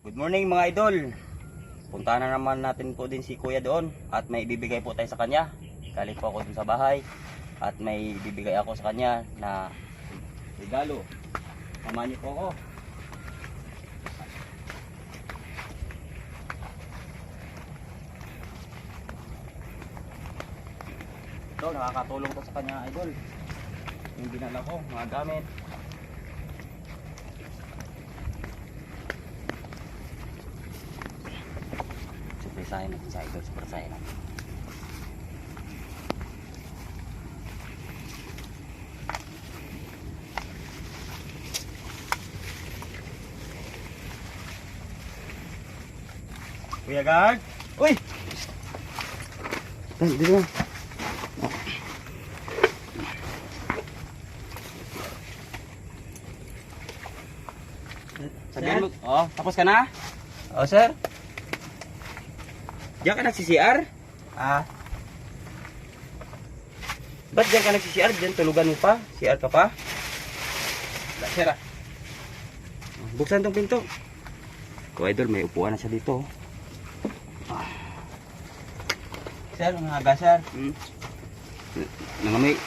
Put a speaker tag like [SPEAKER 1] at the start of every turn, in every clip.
[SPEAKER 1] Good morning mga idol. Puntahan na naman natin po din si kuya doon at may ibibigay po tayo sa kanya. Galing po ako dun sa bahay at may ibibigay ako sa kanya na regalo. Samahan niyo po ako. Ito, nakakatulong to sa kanya idol. Yung dinala ko, mga gamit. Surpresahin natin sa idol, surpresahin natin. Kuya Guard! Uy! Dito na. Sabihin mo, tapos ka na?
[SPEAKER 2] Sir?
[SPEAKER 1] Diyan ka nagsi-CR? Ba't diyan ka nagsi-CR? Diyan tulugan mo pa? CR ka pa?
[SPEAKER 2] Sir,
[SPEAKER 1] Buksan tong pinto. Ko idol, may upuan na siya dito.
[SPEAKER 2] Sir, mga aga, sir.
[SPEAKER 1] Nangamoy.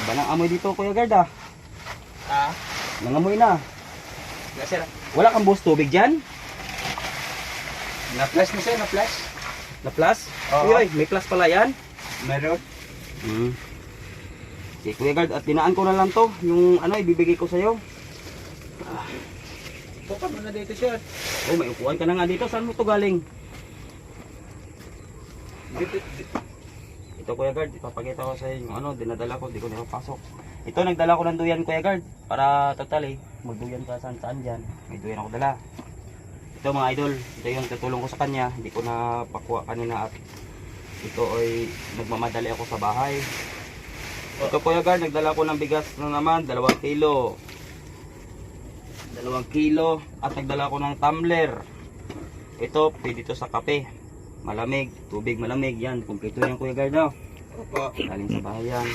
[SPEAKER 1] Iba ng amoy dito, Kuya Guard ah. Nangamoy na.
[SPEAKER 2] Sir,
[SPEAKER 1] Wala kang buhos tubig dyan?
[SPEAKER 2] na-flash na, sir, na-flash.
[SPEAKER 1] Na plus?
[SPEAKER 2] Oo.
[SPEAKER 1] Uy, may plus pala yan.
[SPEAKER 2] Meron.
[SPEAKER 1] Okay, Kuya Guard, at dinaan ko na lang to. Yung ano, ibibigay ko sa'yo.
[SPEAKER 2] Buka mo na dito, sir.
[SPEAKER 1] Oh, may upuan ka na nga dito. Saan mo to galing? Ito Kuya Guard, ipapakita ko sa inyo yung ano, dinadala ko, di ko napapasok. Ito, nagdala ko ng duyan Kuya Guard, para total magduyan ka saan dyan. May duyan ako dala. Ito mga idol, ito yung tutulong ko sa kanya, hindi ko na pakuha kanina at ito ay nagmamadali ako sa bahay. Ito Kuya Guard, nagdala ko ng bigas na naman, 2 kilo. 2 kilo at nagdala ko ng tumbler. Ito, pwede ito sa kape. Malamig, tubig malamig yan. Kumpleto yan Kuya Guard, no?
[SPEAKER 2] Opo.
[SPEAKER 1] Galing sa bahay yan.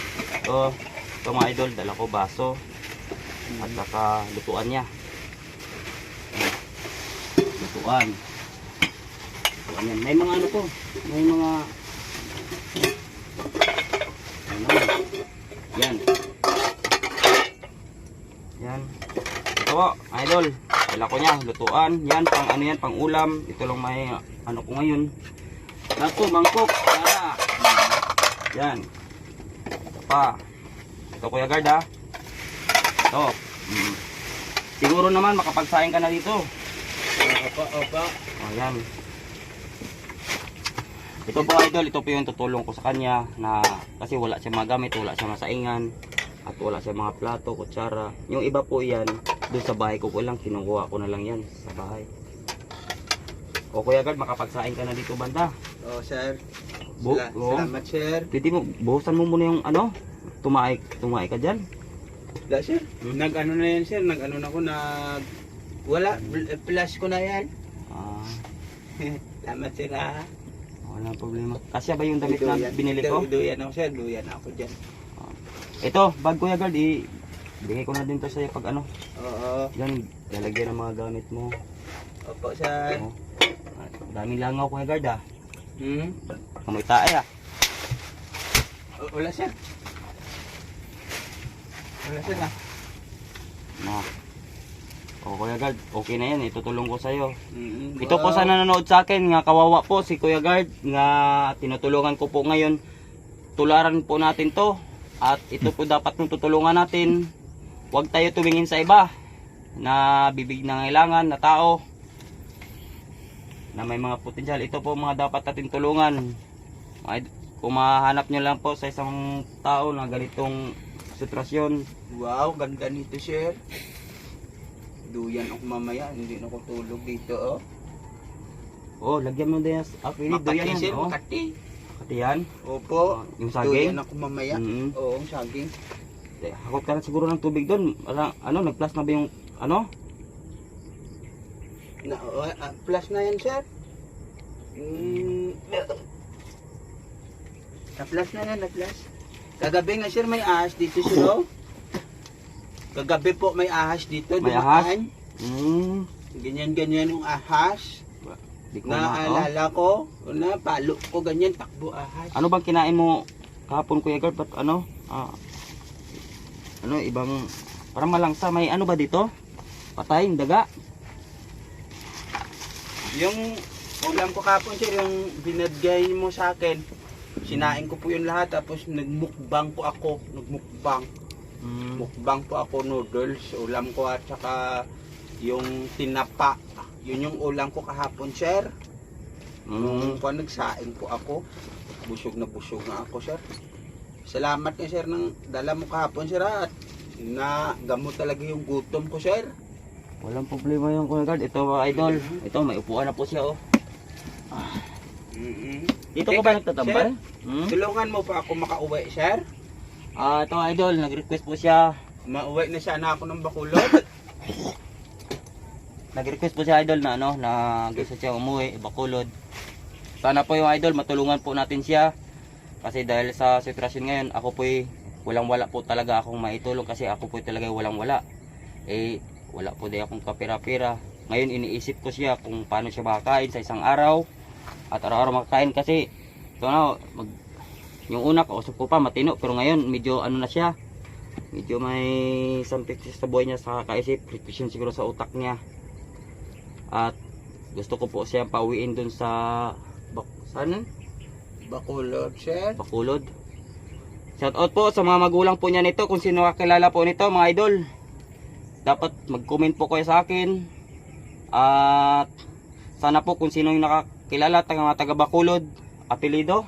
[SPEAKER 1] Ito mga idol, dala ko baso. At saka lutuan niya. Lutuan. Lutuan yan. May mga ano to. May mga ano. Yan. Yan. Ito po, idol. Dala ko niya, lutuan. Yan, pang ano yan, pang ulam. Ito lang may ano ko ngayon. Nato, mangkok. Tara. Yan. Ito pa. Ito Kuya Guard ha. Ito. Siguro naman makapagsaing ka na dito.
[SPEAKER 2] Opo.
[SPEAKER 1] Ayan. Ito po idol, ito po yung tutulong ko sa kanya na kasi wala siya magamit, wala siya masaingan at wala siya mga plato, kutsara. Yung iba po yan, doon sa bahay ko po lang, kinukuha ko na lang yan sa bahay. O Kuya Guard, makapagsaing ka na dito banda.
[SPEAKER 2] Sir.
[SPEAKER 1] Salamat
[SPEAKER 2] sir.
[SPEAKER 1] Pwede mo, buhusan mo muna yung ano, tumaik ka dyan.
[SPEAKER 2] Wala, sir. Nag-ano na yan, sir. Nag-ano na ako, wala, flash ko na yan. Salamat, sir, ha.
[SPEAKER 1] Wala problema. Kasya ba yung damit na binili ko?
[SPEAKER 2] Duyan ako, sir. Duyan ako dyan.
[SPEAKER 1] Ito, bag Kuya Guard, bigay ko na din to sa'yo pag ano.
[SPEAKER 2] Oo.
[SPEAKER 1] Yan, lalagyan ng mga gamit mo.
[SPEAKER 2] Opo, sir.
[SPEAKER 1] Oo. Daming langaw Kuya Guard ah. Kamoy tae ah.
[SPEAKER 2] Wala, sir. Wala, sir, ha.
[SPEAKER 1] Na. O Kuya Guard, okay na yan, itutulong ko sa'yo.
[SPEAKER 2] Wow.
[SPEAKER 1] Ito po sa nanonood sa akin, nga kawawa po si Kuya Guard, nga tinutulungan ko po ngayon. Tularan po natin to. At ito po dapat nung tutulungan natin. Huwag tayo tumingin sa iba na bibig na ngailangan na tao na may mga potensyal. Ito po mga dapat natin tulungan. Kung mahanap nyo lang po sa isang tao na ganitong sitwasyon.
[SPEAKER 2] Wow, ganda nito, sir. Duyan ako mamaya, hindi na ako tulog dito,
[SPEAKER 1] Oh, lagyan mo din actually doyan
[SPEAKER 2] Makati,
[SPEAKER 1] yan.
[SPEAKER 2] sir,
[SPEAKER 1] Oh,
[SPEAKER 2] makati.
[SPEAKER 1] Makati yan.
[SPEAKER 2] Opo.
[SPEAKER 1] Yung saging.
[SPEAKER 2] Duyan ako mamaya.
[SPEAKER 1] Mm-hmm.
[SPEAKER 2] Oo, saging.
[SPEAKER 1] Hakot ka na siguro ng tubig doon. Ano, nag-plus na ba yung ano?
[SPEAKER 2] Plus na yan, sir. Na-plus na yan, na-plus. Kagabi nga, sir, may ahas dito, sir. Kagabi po may ahas dito.
[SPEAKER 1] May
[SPEAKER 2] dumaan.
[SPEAKER 1] ahas?
[SPEAKER 2] ganyan-ganyan yung ahas.
[SPEAKER 1] Di ko na,
[SPEAKER 2] Naalala ko, na palo ko ganyan, takbo ahas.
[SPEAKER 1] Ano bang kinain mo kahapon, Kuya Gard? Ba't ano? Ibang, parang malangsa. May ano ba dito? Patay, yung daga.
[SPEAKER 2] Yung ulam ko kapon sir, yung binadgay mo sa akin, sinain ko po yun lahat, tapos nagmukbang po ako, mukbang po ako noodles, ulam ko at saka yung tinapa, yun yung ulam ko kahapon sir. Nung nagsaing po ako, busog na ako sir. Salamat nga sir ng dala mo kahapon sir, at na gamot talaga yung gutom ko sir.
[SPEAKER 1] Walang problema yung Kuya Gard. Ito mga idol. Ito, may upuan na po siya, oh. Dito ko ba nagtatambay?
[SPEAKER 2] Tulungan mo pa ako makauwi sir.
[SPEAKER 1] Ito idol, nag-request po siya.
[SPEAKER 2] Mauwi na sana ako ng Bacolod.
[SPEAKER 1] Nag-request po siya idol na ano, na gusto siya umuwi, Bacolod. Sana po yung idol, matulungan po natin siya. Kasi dahil sa sitwasyon ngayon, ako po'y walang-wala po talaga akong maitulong kasi ako po'y talaga walang-wala. Wala po din akong kapira-pira. Ngayon iniisip ko siya kung paano siya makakain sa isang araw. At araw-araw makakain kasi ito na, yung una kausap ko pa matino, pero ngayon medyo ano na siya. Medyo may something sa buhay niya sa kakaisip, reflection siguro sa utak niya. At gusto ko po siya pauwiin dun sa saan?
[SPEAKER 2] Bacolod sir.
[SPEAKER 1] Bacolod. Shout out po sa mga magulang po niya nito, kung sino kakilala po nito mga idol. Dapat mag-comment po kayo sa akin. At sana po kung sino yung nakakilala, mga taga Bacolod, apelido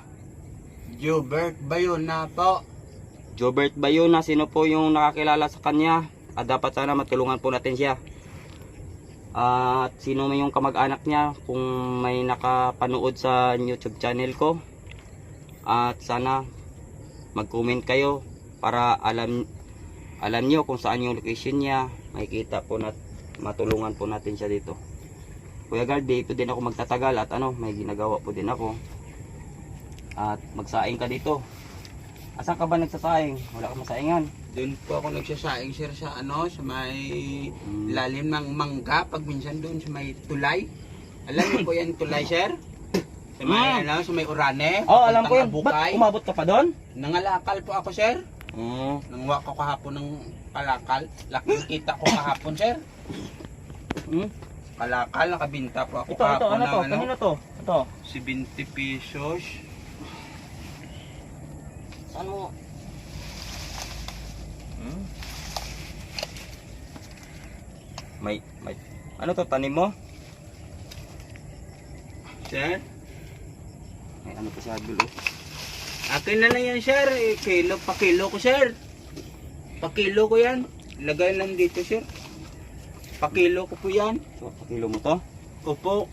[SPEAKER 2] Jobert Bayona po.
[SPEAKER 1] Jobert Bayona, sino po yung nakakilala sa kanya, at dapat sana matulungan po natin siya. At sino may yung kamag-anak niya, kung may nakapanood sa YouTube channel ko, at sana mag-comment kayo para alam nyo kung saan yung location niya. Makikita po na matulungan po natin siya dito. Kuya Gard, dito din ako magtatagal at may ginagawa po din ako. At magsaing ka dito. Asan ka ba nagsasaing? Wala ka masaingan.
[SPEAKER 2] Doon po ako nagsasaing sir sa sa may lalim ng mangga, pag minsan doon sa may tulay. Alam niyo po yan tulay sir? Sa may sa may Orane.
[SPEAKER 1] Alam ko yan.
[SPEAKER 2] Abukay.
[SPEAKER 1] Ba't umabot ka pa doon?
[SPEAKER 2] Nangalakal po ako sir. Nangwa ko kahapon ng kalakal. Laking kita ko kahapon sir. Kalakal, nakabinta po ako
[SPEAKER 1] Ito,
[SPEAKER 2] kahapon
[SPEAKER 1] ano to?
[SPEAKER 2] ng
[SPEAKER 1] Kanino to? Ito.
[SPEAKER 2] 70 pesos.
[SPEAKER 1] Saan mo? May, ano to, tanim mo?
[SPEAKER 2] Sir?
[SPEAKER 1] May ano pa siya dulo.
[SPEAKER 2] Akin na lang yan sir. Pakilo ko sir. Pakilo ko yan. Lagay lang dito sir. Pakilo ko po yan.
[SPEAKER 1] So, pakilo mo to?
[SPEAKER 2] Opo.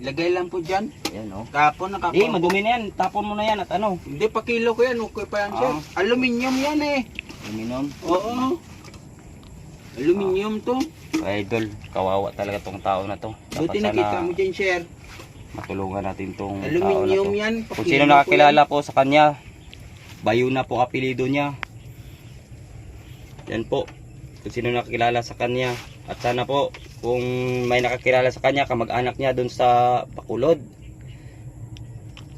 [SPEAKER 2] Lagay lang po dyan.
[SPEAKER 1] Ayan, oh.
[SPEAKER 2] Kapon nakapon.
[SPEAKER 1] Madumi na yan. Tapon mo na yan at ano?
[SPEAKER 2] Hindi, pakilo ko yan. Okay pa yan sir. Aluminium yan
[SPEAKER 1] Aluminum.
[SPEAKER 2] Oo. Aluminium to.
[SPEAKER 1] Idol, kawawa talaga tong tao na to.
[SPEAKER 2] Buti nakita mo dyan sir.
[SPEAKER 1] Matulungan natin tong
[SPEAKER 2] Aluminium
[SPEAKER 1] tao na to.
[SPEAKER 2] yan.
[SPEAKER 1] Kung sino nakakilala po sa kanya, Bayona po apelido niya. Yan po. Kung sino nakakilala sa kanya. At sana po, kung may nakakilala sa kanya, kamag-anak niya dun sa Bacolod.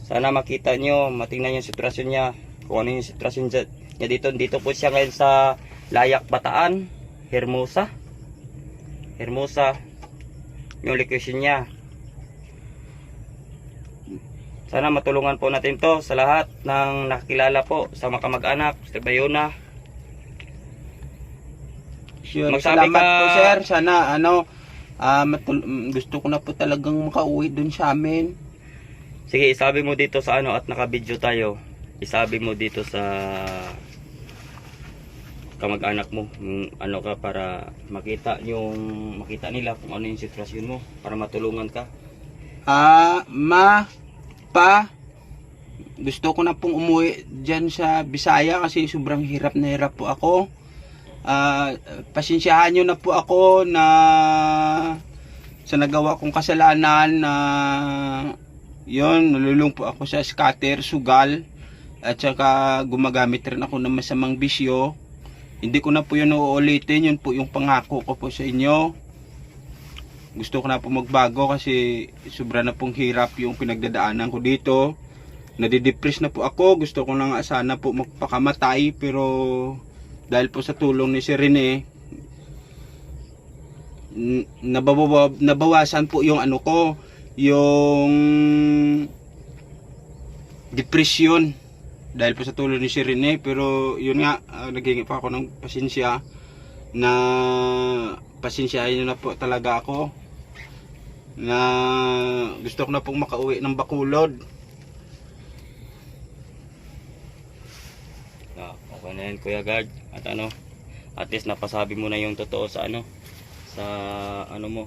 [SPEAKER 1] Sana makita nyo, matingnan yung sitwasyon niya. Kung ano yung sitwasyon niya dito. Dito po siya ngayon sa Layak Bataan, Hermosa. Yung location niya. Sana matulungan po natin to sa lahat ng nakakilala po sa mga kamag-anak, Mr. Bayona.
[SPEAKER 2] Sure,
[SPEAKER 1] Magsabi
[SPEAKER 2] salamat
[SPEAKER 1] ka-
[SPEAKER 2] po sir. Sana gusto ko na po talagang makauwi dun sa amin.
[SPEAKER 1] Sige, isabi mo dito sa at naka-video tayo. Isabi mo dito sa kamag-anak mo yung ka para makita nila kung ano yung sitwasyon mo para matulungan ka.
[SPEAKER 2] Gusto ko na pong umuwi dyan sa Bisaya kasi sobrang hirap na hirap po ako. Pasensyahan nyo na po ako na sa nagawa kong kasalanan na nalulung po ako sa scatter, sugal, at saka gumagamit rin ako ng masamang bisyo. Hindi ko na po yun uulitin, yun po yung pangako ko po sa inyo. gusto ko na po magbago kasi sobra na pong hirap yung pinagdadaanan ko dito. Nadidepress na po ako. Gusto ko na nga sana po magpakamatay, pero dahil po sa tulong ni si Rene, nabawasan po yung ano ko, yung depression dahil po sa tulong ni si Rene. Pero yun nga, naghingi pa ako ng pasensya, na pasensyahin nyo na po talaga ako, na gusto ko na pong makauwi ng Bacolod.
[SPEAKER 1] Okay na yan Kuya Guard, at ano, at least napasabi mo na yung totoo sa ano, sa ano mo.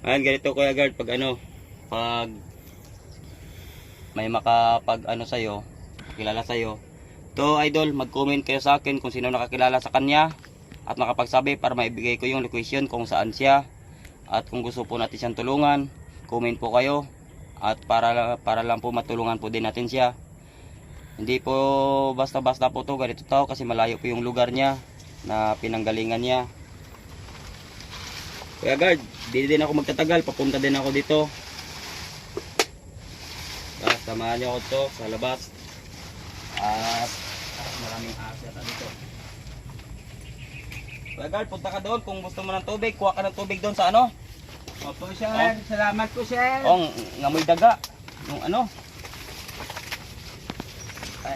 [SPEAKER 1] Ayan, ganito Kuya Guard, pag ano, pag may makapag ano sa'yo, kilala sa'yo, to idol, mag-comment kayo sa akin kung sino nakakilala sa kanya at makapagsabi para maibigay ko yung location kung saan siya. At kung gusto po natin siyang tulungan, comment po kayo, at para lang po matulungan po din natin siya. Hindi po basta-basta po to, ganito tao, kasi malayo po yung lugar niya na pinanggalingan niya. Kuya Guard, di din ako magtatagal, papunta din ako dito. Samahan niyo ako to sa labas. At maraming asya dito. Kuya Guard, punta ka doon kung gusto mo ng tubig, kuha ka ng tubig doon sa ano.
[SPEAKER 2] Opo sir, salamat po sir.
[SPEAKER 1] Oh, ngamoy daga. Yung ano. Ay.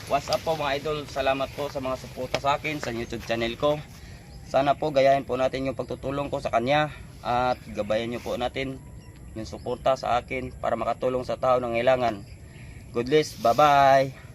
[SPEAKER 1] What's up po mga idol, salamat po sa mga suporta sa akin sa YouTube channel ko. Sana po gayahin po natin yung pagtutulong ko sa kanya, at gabayan nyo po natin yung suporta sa akin para makatulong sa tao na ngailangan. God bless, bye bye.